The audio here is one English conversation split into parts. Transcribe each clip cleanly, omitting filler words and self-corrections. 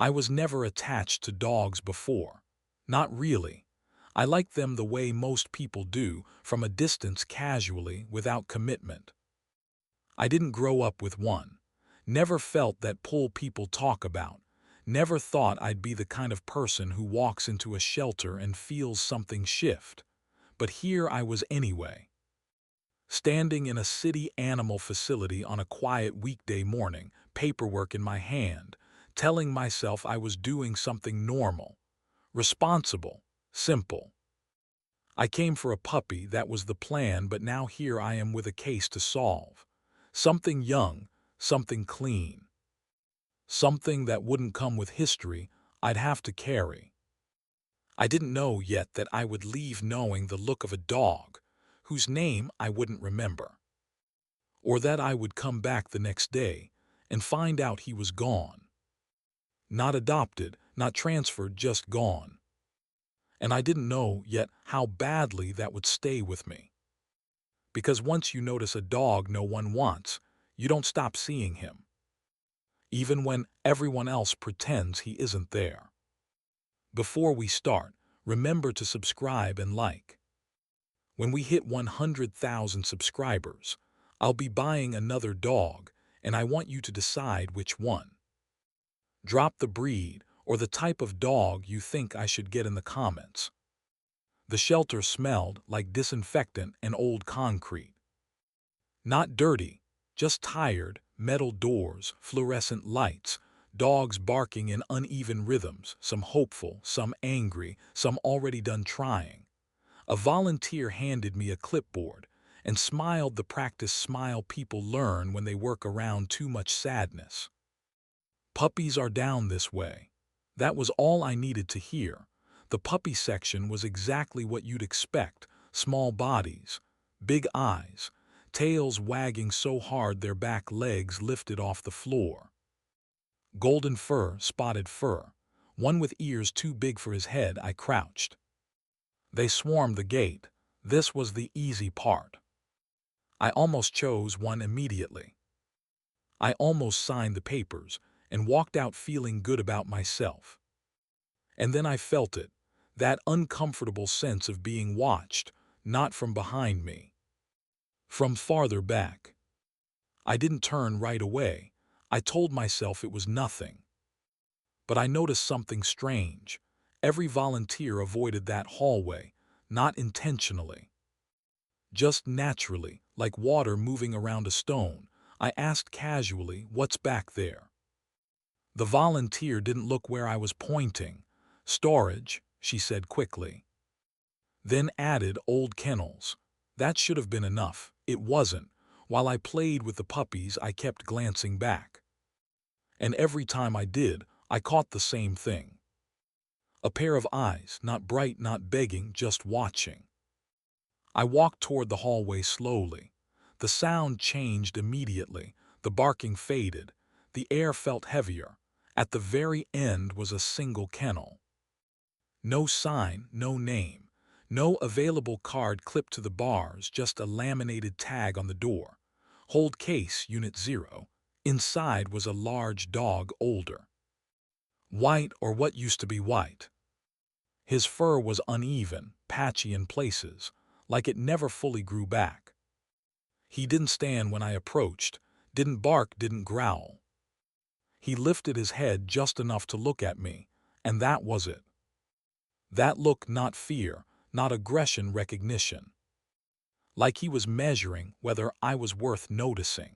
I was never attached to dogs before. Not really. I liked them the way most people do, from a distance casually, without commitment. I didn't grow up with one. Never felt that pull people talk about. Never thought I'd be the kind of person who walks into a shelter and feels something shift. But here I was anyway. Standing in a city animal facility on a quiet weekday morning, paperwork in my hand, telling myself I was doing something normal, responsible, simple. I came for a puppy, that was the plan, but now here I am with a case to solve. Something young, something clean. Something that wouldn't come with history I'd have to carry. I didn't know yet that I would leave knowing the look of a dog, whose name I wouldn't remember. Or that I would come back the next day and find out he was gone. Not adopted, not transferred, just gone. And I didn't know yet how badly that would stay with me. Because once you notice a dog no one wants, you don't stop seeing him. Even when everyone else pretends he isn't there. Before we start, remember to subscribe and like. When we hit 100,000 subscribers, I'll be buying another dog, and I want you to decide which one. Drop the breed or the type of dog you think I should get in the comments. The shelter smelled like disinfectant and old concrete. Not dirty, just tired, metal doors, fluorescent lights, dogs barking in uneven rhythms, some hopeful, some angry, some already done trying. A volunteer handed me a clipboard and smiled the practice smile people learn when they work around too much sadness. Puppies are down this way. That was all I needed to hear. The puppy section was exactly what you'd expect. Small bodies, big eyes, tails wagging so hard their back legs lifted off the floor. Golden fur, spotted fur, one with ears too big for his head. I crouched. They swarmed the gate. This was the easy part. I almost chose one immediately. I almost signed the papers and walked out feeling good about myself. And then I felt it, that uncomfortable sense of being watched, not from behind me, from farther back. I didn't turn right away. I told myself it was nothing. But I noticed something strange. Every volunteer avoided that hallway, not intentionally. Just naturally, like water moving around a stone. I asked casually, "What's back there?" The volunteer didn't look where I was pointing. "Storage," she said quickly. Then added, "Old kennels." That should have been enough. It wasn't. While I played with the puppies, I kept glancing back. And every time I did, I caught the same thing. A pair of eyes, not bright, not begging, just watching. I walked toward the hallway slowly. The sound changed immediately. The barking faded. The air felt heavier. At the very end was a single kennel. No sign, no name, no available card clipped to the bars, just a laminated tag on the door. Hold case, Unit 0. Inside was a large dog, older. White, or what used to be white. His fur was uneven, patchy in places, like it never fully grew back. He didn't stand when I approached, didn't bark, didn't growl. He lifted his head just enough to look at me, and that was it. That look, not fear, not aggression, recognition. Like he was measuring whether I was worth noticing.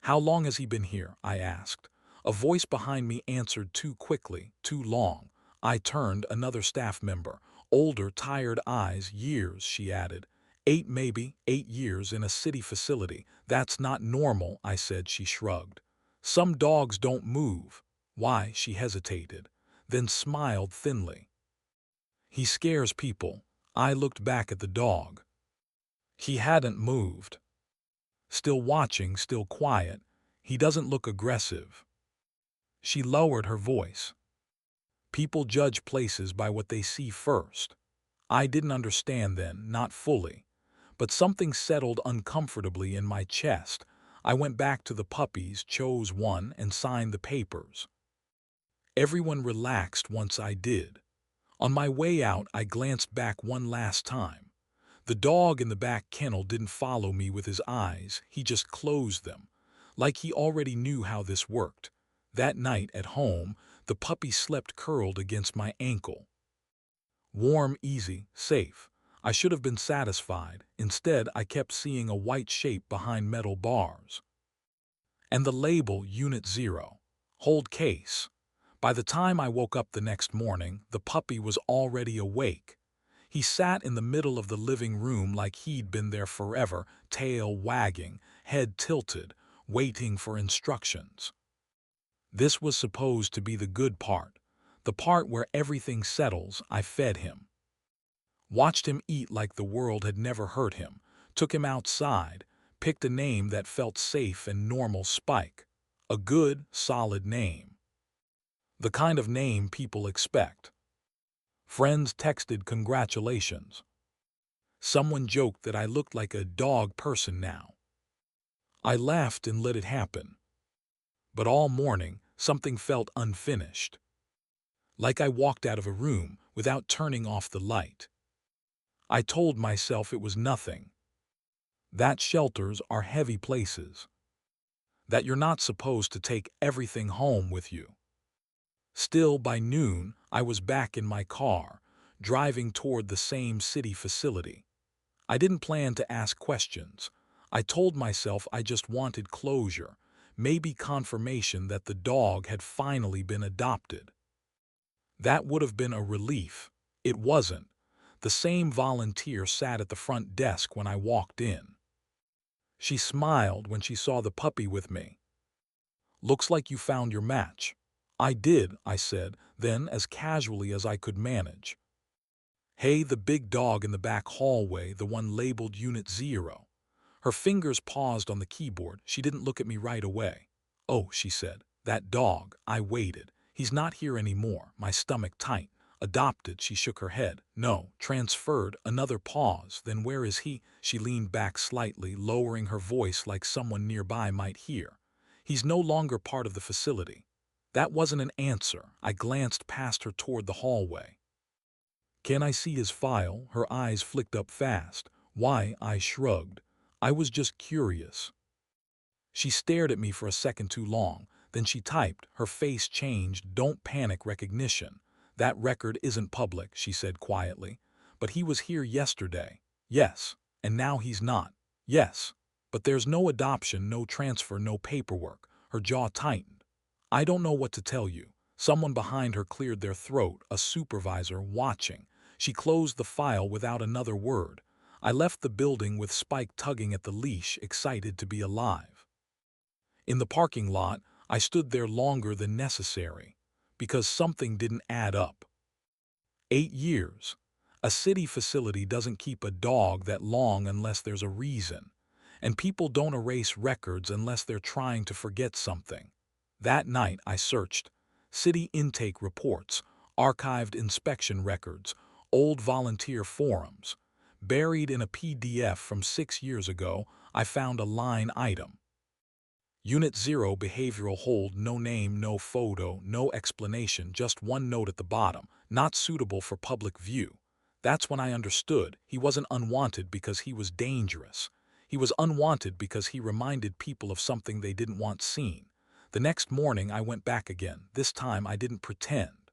"How long has he been here?" I asked. A voice behind me answered too quickly, too long. I turned, another staff member. Older, tired eyes. "Years," she added. 8 maybe, 8 years in a city facility. "That's not normal," I said. She shrugged. "Some dogs don't move." "Why?" She hesitated, then smiled thinly. "He scares people." I looked back at the dog. He hadn't moved. Still watching, still quiet. "He doesn't look aggressive." She lowered her voice. "People judge places by what they see first." I didn't understand then, not fully. But something settled uncomfortably in my chest. I went back to the puppies, chose one, and signed the papers. Everyone relaxed once I did. On my way out, I glanced back one last time. The dog in the back kennel didn't follow me with his eyes, he just closed them, like he already knew how this worked. That night at home, the puppy slept curled against my ankle. Warm, easy, safe. I should have been satisfied. Instead, I kept seeing a white shape behind metal bars. And the label Unit 0. Hold case. By the time I woke up the next morning, the puppy was already awake. He sat in the middle of the living room like he'd been there forever, tail wagging, head tilted, waiting for instructions. This was supposed to be the good part, the part where everything settles. I fed him. Watched him eat like the world had never hurt him, took him outside, picked a name that felt safe and normal. Spike. A good, solid name. The kind of name people expect. Friends texted congratulations. Someone joked that I looked like a dog person now. I laughed and let it happen. But all morning, something felt unfinished. Like I walked out of a room without turning off the light. I told myself it was nothing. That shelters are heavy places. That you're not supposed to take everything home with you. Still, by noon, I was back in my car, driving toward the same city facility. I didn't plan to ask questions. I told myself I just wanted closure, maybe confirmation that the dog had finally been adopted. That would have been a relief. It wasn't. The same volunteer sat at the front desk when I walked in. She smiled when she saw the puppy with me. "Looks like you found your match." "I did," I said, then as casually as I could manage. "Hey, the big dog in the back hallway, the one labeled Unit 0. Her fingers paused on the keyboard. She didn't look at me right away. "Oh," she said, "that dog." I waited. "He's not here anymore." My stomach tight. "Adopted," she shook her head. "No, transferred." Another pause. "Then where is he?" She leaned back slightly, lowering her voice like someone nearby might hear. "He's no longer part of the facility." That wasn't an answer. I glanced past her toward the hallway. "Can I see his file?" Her eyes flicked up fast. "Why?" I shrugged. "I was just curious." She stared at me for a second too long. Then she typed. Her face changed. "Don't panic, recognition. That record isn't public," she said quietly. "But he was here yesterday." "Yes. And now he's not." "Yes. But there's no adoption, no transfer, no paperwork." Her jaw tightened. "I don't know what to tell you." Someone behind her cleared their throat, a supervisor watching. She closed the file without another word. I left the building with Spike tugging at the leash, excited to be alive. In the parking lot, I stood there longer than necessary, because something didn't add up. 8 years. A city facility doesn't keep a dog that long unless there's a reason, and people don't erase records unless they're trying to forget something. That night I searched. City intake reports, archived inspection records, old volunteer forums. Buried in a PDF from 6 years ago, I found a line item. Unit 0 behavioral hold, no name, no photo, no explanation, just one note at the bottom, not suitable for public view. That's when I understood he wasn't unwanted because he was dangerous. He was unwanted because he reminded people of something they didn't want seen. The next morning I went back again. This time I didn't pretend.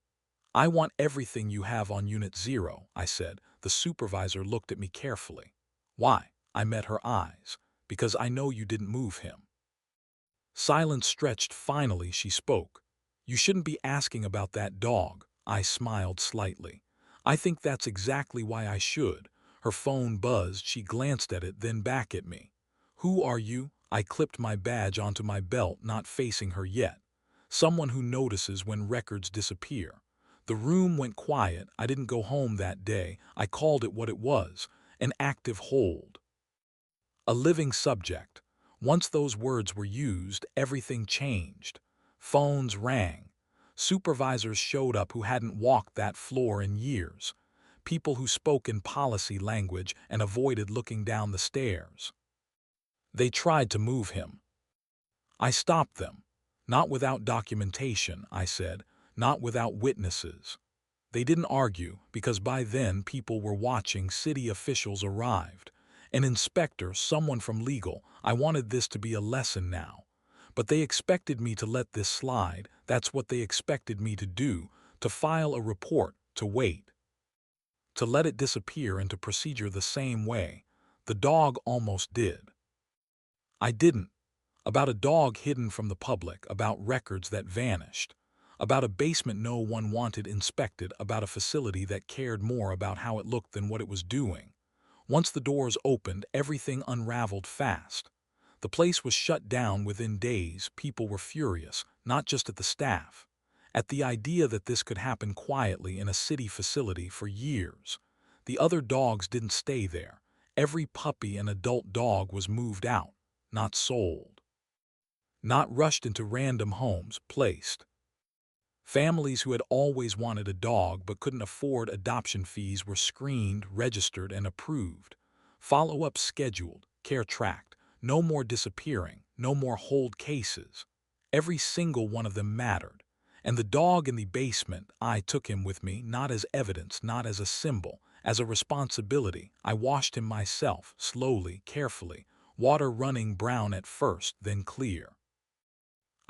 "I want everything you have on Unit 0, I said. The supervisor looked at me carefully. "Why?" I met her eyes. "Because I know you didn't move him." Silence stretched. Finally, she spoke. "You shouldn't be asking about that dog." I smiled slightly. "I think that's exactly why I should." Her phone buzzed. She glanced at it, then back at me. "Who are you?" I clipped my badge onto my belt, not facing her yet. "Someone who notices when records disappear." The room went quiet. I didn't go home that day. I called it what it was, an active hold. A living subject. Once those words were used, everything changed. Phones rang. Supervisors showed up who hadn't walked that floor in years. People who spoke in policy language and avoided looking down the stairs. They tried to move him. I stopped them. "Not without documentation," I said. not without witnesses. They didn't argue because by then people were watching. City officials arrived. An inspector, someone from legal. I wanted this to be a lesson now. But they expected me to let this slide. That's what they expected me to do, to file a report, to wait, to let it disappear into procedure the same way. The dog almost did. I didn't. About a dog hidden from the public, about records that vanished, about a basement no one wanted inspected, about a facility that cared more about how it looked than what it was doing. Once the doors opened, everything unraveled fast. The place was shut down within days. People were furious, not just at the staff, at the idea that this could happen quietly in a city facility for years. The other dogs didn't stay there. Every puppy and adult dog was moved out, not sold, not rushed into random homes, placed. Families who had always wanted a dog but couldn't afford adoption fees were screened, registered, and approved. Follow-up scheduled, care tracked. No more disappearing, no more hold cases. Every single one of them mattered. And the dog in the basement, I took him with me, not as evidence, not as a symbol, as a responsibility. I washed him myself, slowly, carefully, water running brown at first, then clear.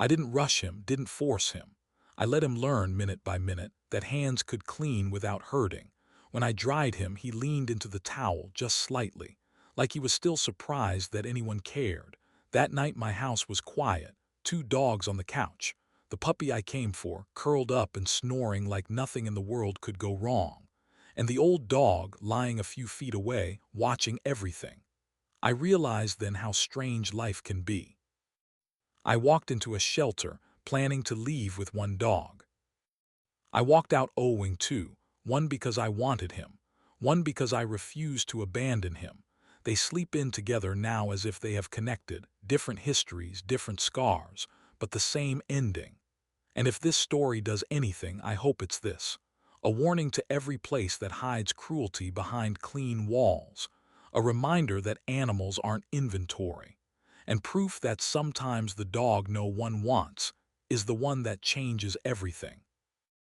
I didn't rush him, didn't force him. I let him learn minute by minute that hands could clean without hurting. When I dried him, he leaned into the towel just slightly, like he was still surprised that anyone cared. That night my house was quiet, 2 dogs on the couch. The puppy I came for, curled up and snoring like nothing in the world could go wrong. And the old dog, lying a few feet away, watching everything. I realized then how strange life can be. I walked into a shelter, planning to leave with 1 dog. I walked out owing 2, 1 because I wanted him, 1 because I refused to abandon him. They sleep in together now as if they have connected, different histories, different scars, but the same ending. And if this story does anything, I hope it's this: a warning to every place that hides cruelty behind clean walls, a reminder that animals aren't inventory, and proof that sometimes the dog no one wants is the one that changes everything.